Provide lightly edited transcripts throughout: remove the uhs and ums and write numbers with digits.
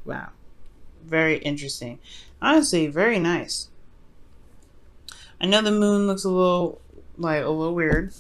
Wow. Very interesting. Honestly, very nice. I know the moon looks a little weird,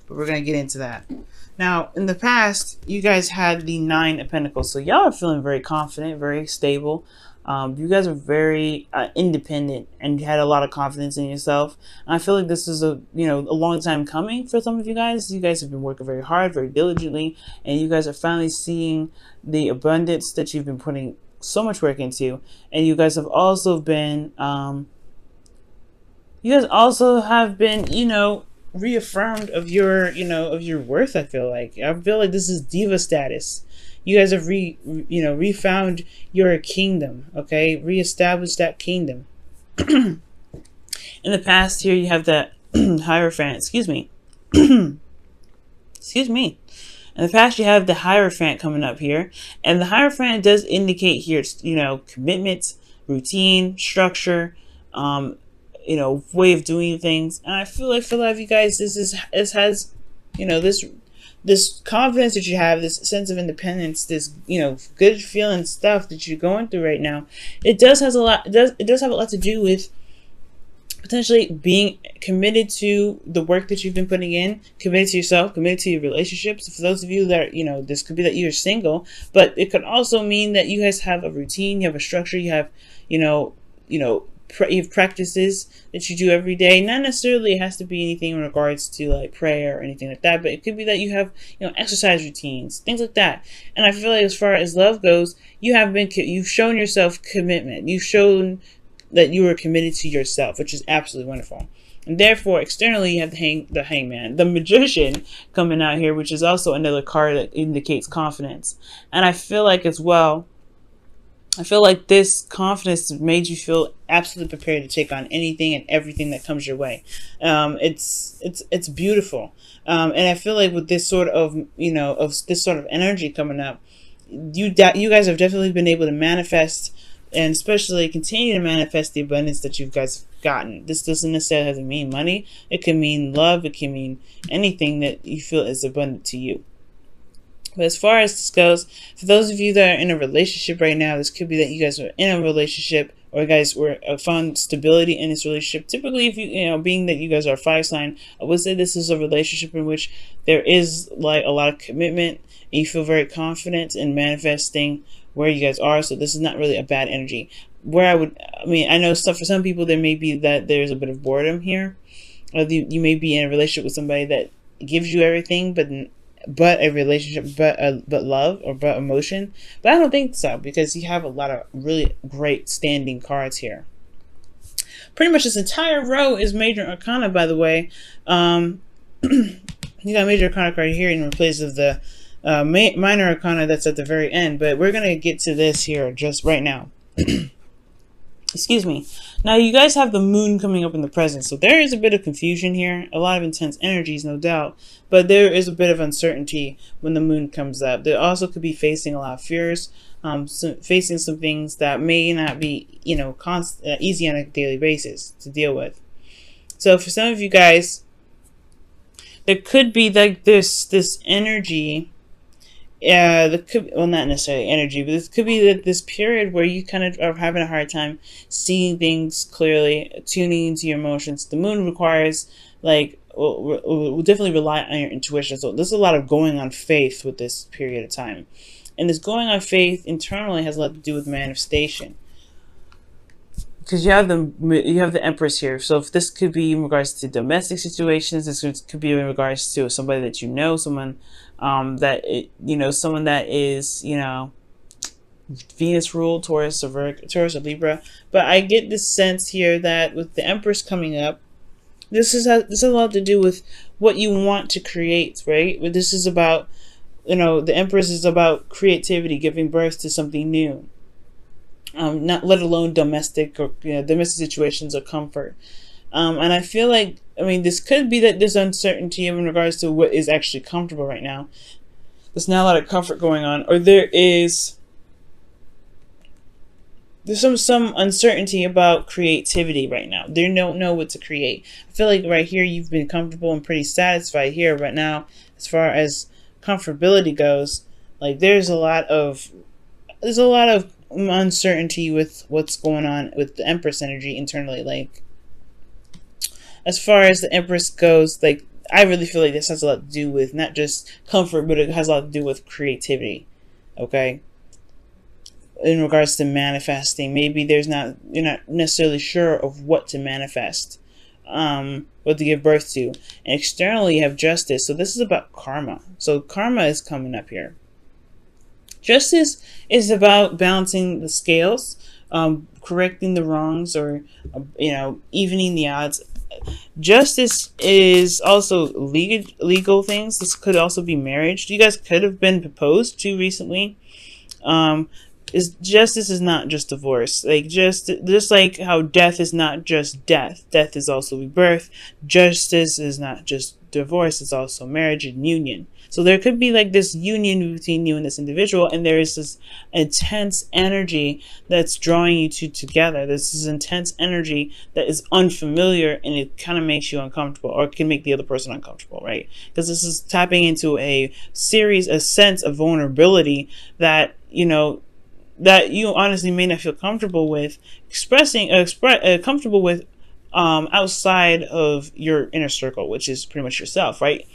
but we're gonna get into that. Now, in the past, you guys had the Nine of Pentacles, so y'all are feeling very confident, very stable. You guys are very independent, and you had a lot of confidence in yourself. And I feel like this is a long time coming for some of you guys. You guys have been working very hard, very diligently, and you guys are finally seeing the abundance that you've been putting so much work into. And you guys have also been reaffirmed of your worth. I feel like this is diva status. You guys have refound your kingdom. Okay, reestablished that kingdom. In the past here, you have that Hierophant. Excuse me. Excuse me. In the past, you have the Hierophant coming up here, and the Hierophant does indicate here, commitment, routine, structure, way of doing things. And I feel like for a lot of you guys, this has, this confidence that you have, this sense of independence, this good feeling stuff that you're going through right now. It does have a lot to do with potentially being committed to the work that you've been putting in, committed to yourself, committed to your relationships. For those of you that this could be that you're single, but it could also mean that you guys have a routine, you have a structure, you have you have practices that you do every day. Not necessarily it has to be anything in regards to like prayer or anything like that, but it could be that you have exercise routines, things like that. And I feel like as far as love goes, you've shown yourself commitment. You've shown that you are committed to yourself, which is absolutely wonderful. And therefore, externally, you have the Hangman, the Magician coming out here, which is also another card that indicates confidence. And I feel like as well, this confidence made you feel absolutely prepared to take on anything and everything that comes your way. It's beautiful, and I feel like with this sort of this sort of energy coming up, you guys have definitely been able to manifest, and especially continue to manifest the abundance that you guys have gotten. This doesn't necessarily have to mean money. It can mean love. It can mean anything that you feel is abundant to you. But as far as this goes, for those of you that are in a relationship right now, this could be that you guys are in a relationship, or you guys found stability in this relationship. Typically, if being that you guys are a fire sign, I would say this is a relationship in which there is like a lot of commitment, and you feel very confident in manifesting where you guys are. So this is not really a bad energy. I know for some people there may be that there's a bit of boredom here. Or you may be in a relationship with somebody that gives you everything, but a relationship, but love or but emotion. But I don't think so, because you have a lot of really great standing cards here. Pretty much this entire row is major arcana, by the way. You got major arcana card here in place of the minor arcana that's at the very end. But we're gonna get to this here just right now. Excuse me. Now you guys have the moon coming up in the present, so there is a bit of confusion here, a lot of intense energies, no doubt, but there is a bit of uncertainty when the moon comes up. There also could be facing a lot of fears, facing some things that may not be, easy on a daily basis to deal with. So for some of you guys, there could be like this energy. Yeah, not necessarily energy, but this could be this period where you kind of are having a hard time seeing things clearly, tuning into your emotions. The moon requires, will definitely rely on your intuition. So there's a lot of going on faith with this period of time. And this going on faith internally has a lot to do with manifestation. Because you have the Empress here. So if this could be in regards to domestic situations, this could be in regards to somebody that someone someone that is Venus ruled, Taurus or Libra. But I get this sense here that with the Empress coming up, this has a lot to do with what you want to create, right? This is about the Empress is about creativity, giving birth to something new. Not let alone domestic situations or comfort. And I feel like, this could be that there's uncertainty in regards to what is actually comfortable right now. There's not a lot of comfort going on, or there's some uncertainty about creativity right now. They don't know what to create. I feel like right here you've been comfortable and pretty satisfied here, but now as far as comfortability goes, like there's a lot of uncertainty with what's going on with the Empress energy internally. Like, as far as the Empress goes, like, I really feel like this has a lot to do with not just comfort, but it has a lot to do with creativity. Okay, in regards to manifesting, maybe you're not necessarily sure of what to manifest, what to give birth to. And externally, you have justice. So this is about karma. So karma is coming up here. Justice is about balancing the scales, correcting the wrongs, or evening the odds. Justice is also legal things. This could also be marriage. You guys could have been proposed to recently. Is justice is not just divorce. Like, just like how death is not just death. Death is also rebirth. Justice is not just divorce. It's also marriage and union. So there could be like this union between you and this individual, and there is this intense energy that's drawing you two together. This is intense energy that is unfamiliar, and it kind of makes you uncomfortable, or it can make the other person uncomfortable, right? Because this is tapping into a sense of vulnerability that that you honestly may not feel comfortable with comfortable with outside of your inner circle, which is pretty much yourself, right?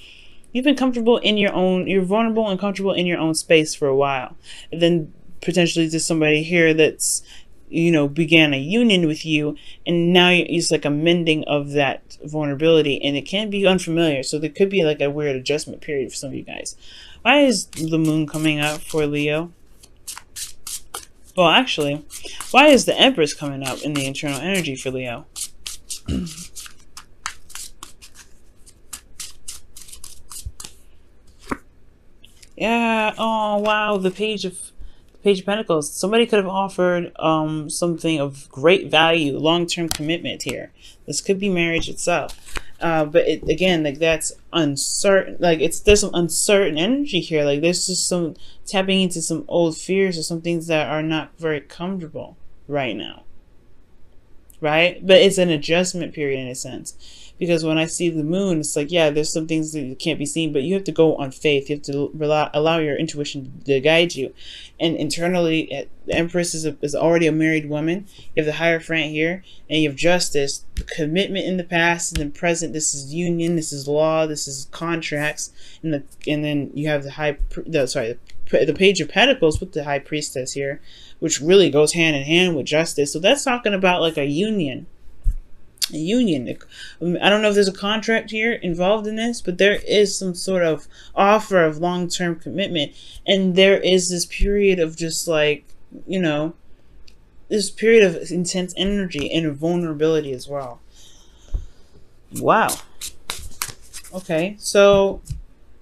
You've been comfortable in you're vulnerable and comfortable in your own space for a while. And then potentially there's somebody here that's, began a union with you, and now it's like a mending of that vulnerability, and it can be unfamiliar. So there could be like a weird adjustment period for some of you guys. Why is the moon coming up for Leo? Well, actually, why is the Empress coming up in the internal energy for Leo? Yeah. Oh, wow. The Page of Pentacles. Somebody could have offered something of great value, long-term commitment here. This could be marriage itself. But again, like, that's uncertain. Like, there's some uncertain energy here. Like, there's just some tapping into some old fears or some things that are not very comfortable right now. Right? But it's an adjustment period in a sense. Because when I see the moon, it's like, yeah, there's some things that can't be seen, but you have to go on faith. You have to allow your intuition to guide you. And internally, the Empress is already a married woman. You have the Hierophant here, and you have justice, commitment in the past, and then present. This is union, this is law, this is contracts, and then you have the Page of Pentacles with the High Priestess here, which really goes hand in hand with justice. So that's talking about like a union. A union. I don't know if there's a contract here involved in this, but there is some sort of offer of long-term commitment, and there is this period of just like, this period of intense energy and vulnerability as well. Wow. Okay, so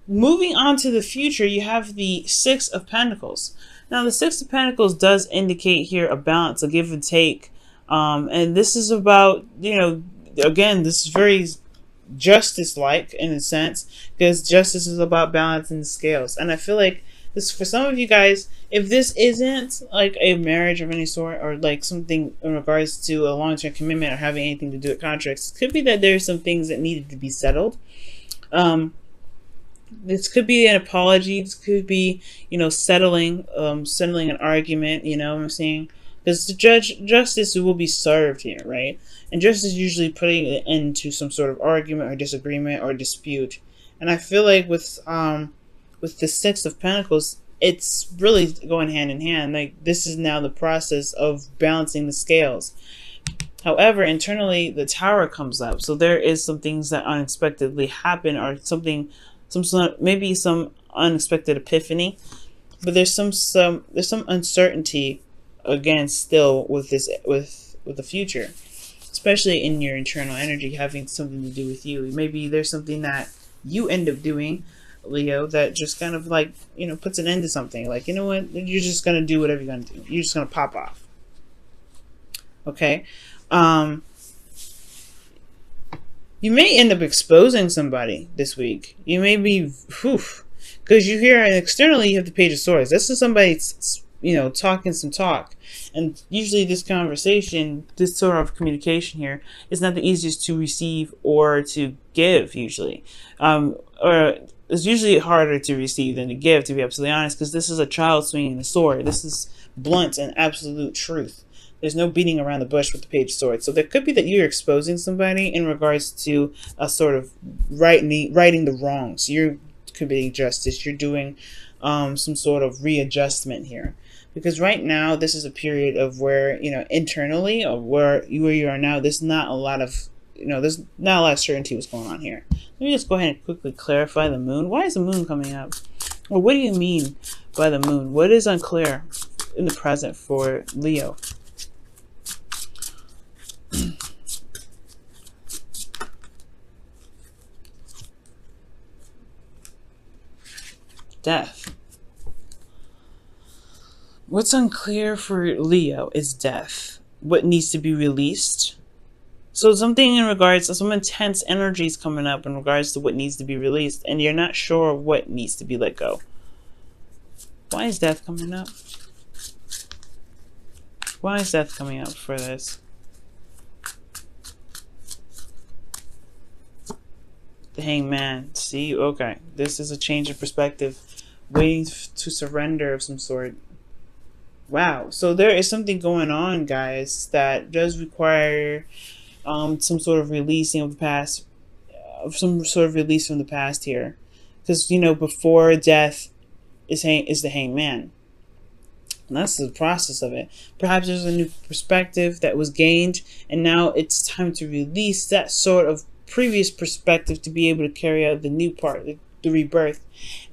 moving on to the future, you have the Six of Pentacles. Now, the Six of Pentacles does indicate here a balance, a give and take. And this is about, again, this is very justice-like in a sense, because justice is about balancing the scales. And I feel like this, for some of you guys, if this isn't like a marriage of any sort, or like something in regards to a long-term commitment or having anything to do with contracts, it could be that there's some things that needed to be settled. This could be an apology. This could be, settling an argument, what I'm saying? Because the justice will be served here, right? And justice is usually putting an end to some sort of argument or disagreement or dispute. And I feel like with the Six of Pentacles, it's really going hand in hand. Like, this is now the process of balancing the scales. However, internally, the Tower comes up. So there is some things that unexpectedly happen, or maybe some unexpected epiphany. But there's some uncertainty, again, still with the future, especially in your internal energy having something to do with you. Maybe there's something that you end up doing, Leo, that just kind of like, puts an end to something. Like, you know what, you're just gonna do whatever you're gonna do. You're just gonna pop off. Okay. You may end up exposing somebody this week. You may be, because you hear, and externally you have the Page of Swords. This is somebody, talking some talk. And usually this conversation, this sort of communication here, is not the easiest to receive or to give, usually. Or it's usually harder to receive than to give, to be absolutely honest, because this is a child swinging a sword. This is blunt and absolute truth. There's no beating around the bush with the Page of Swords. So there could be that you're exposing somebody in regards to a sort of righting the wrongs. You're committing justice. You're doing some sort of readjustment here. Because right now, this is a period of where, internally, or where you are now, there's not a lot of, there's not a lot of certainty what's going on here. Let me just go ahead and quickly clarify the moon. Why is the moon coming up? Or what do you mean by the moon? What is unclear in the present for Leo? Death. What's unclear for Leo is death. What needs to be released. So something in regards to some intense energies coming up in regards to what needs to be released, and you're not sure what needs to be let go. Why is death coming up? Why is death coming up for this? The Hangman. See, okay. This is a change of perspective. Waiting to surrender of some sort. Wow. So there is something going on, guys, that does require some sort of releasing of the past. Some sort of release from the past here. Because, before death is the Hangman. And that's the process of it. Perhaps there's a new perspective that was gained, and now it's time to release that sort of previous perspective to be able to carry out the new part, the rebirth.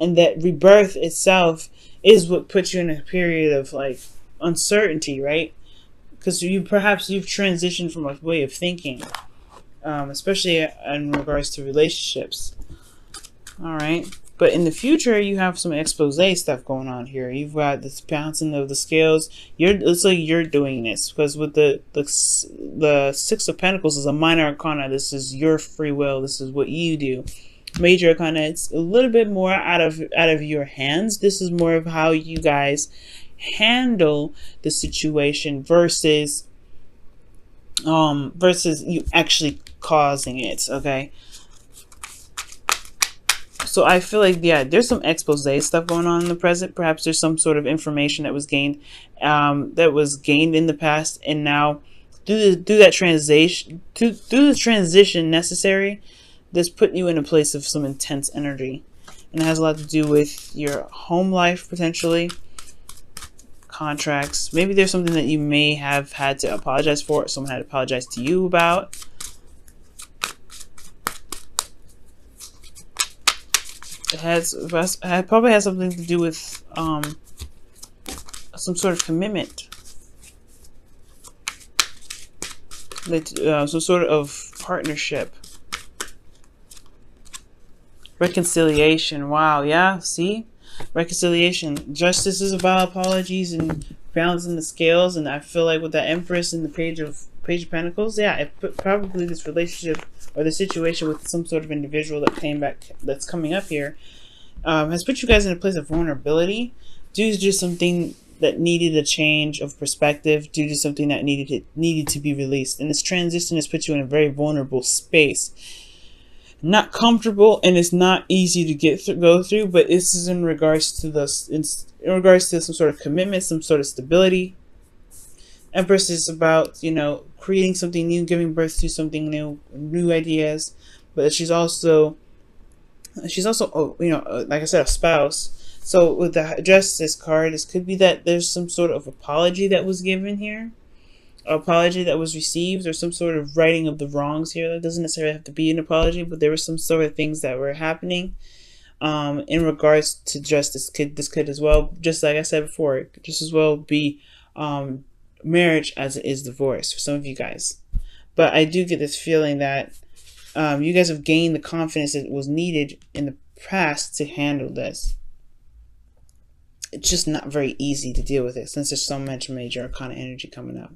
And that rebirth itself is what puts you in a period of like uncertainty, right? Because you've transitioned from a way of thinking, especially in regards to relationships. All right. But in the future, you have some expose stuff going on here. You've got this bouncing of the scales. It's like you're doing this because with the Six of Pentacles is a minor arcana. This is your free will. This is what you do. Major arcana, it's a little bit more out of your hands. This is more of how you guys handle the situation versus you actually causing it. Okay. So I feel like, yeah, there's some expose stuff going on in the present. Perhaps there's some sort of information that was gained in the past, and now through the transition necessary, this put you in a place of some intense energy, and it has a lot to do with your home life potentially, contracts. Maybe there's something that you may have had to apologize for, or someone had to apologize to you about. It probably has something to do with some sort of commitment, some sort of partnership, reconciliation. Wow, yeah, see, reconciliation. Justice is about apologies and balancing the scales, and I feel like with that Empress and the Page of Pentacles, yeah, it put probably this relationship or the situation with some sort of individual that's coming up here, has put you guys in a place of vulnerability due to just something that needed a change of perspective, due to something that needed to be released. And this transition has put you in a very vulnerable space. Not comfortable, and it's not easy to go through, but this is in regards to some sort of commitment, some sort of stability. Empress is about, creating something new, giving birth to something new ideas. But she's also, like I said, a spouse. So with the Justice card, this could be that there's some sort of apology that was given here, apology that was received, or some sort of righting of the wrongs here. That doesn't necessarily have to be an apology, but there were some sort of things that were happening in regards to justice. This could as well, just like I said before, it could just as well be marriage as it is divorce for some of you guys. But I do get this feeling that you guys have gained the confidence that was needed in the past to handle this. It's just not very easy to deal with it since there's so much major arcana energy coming up.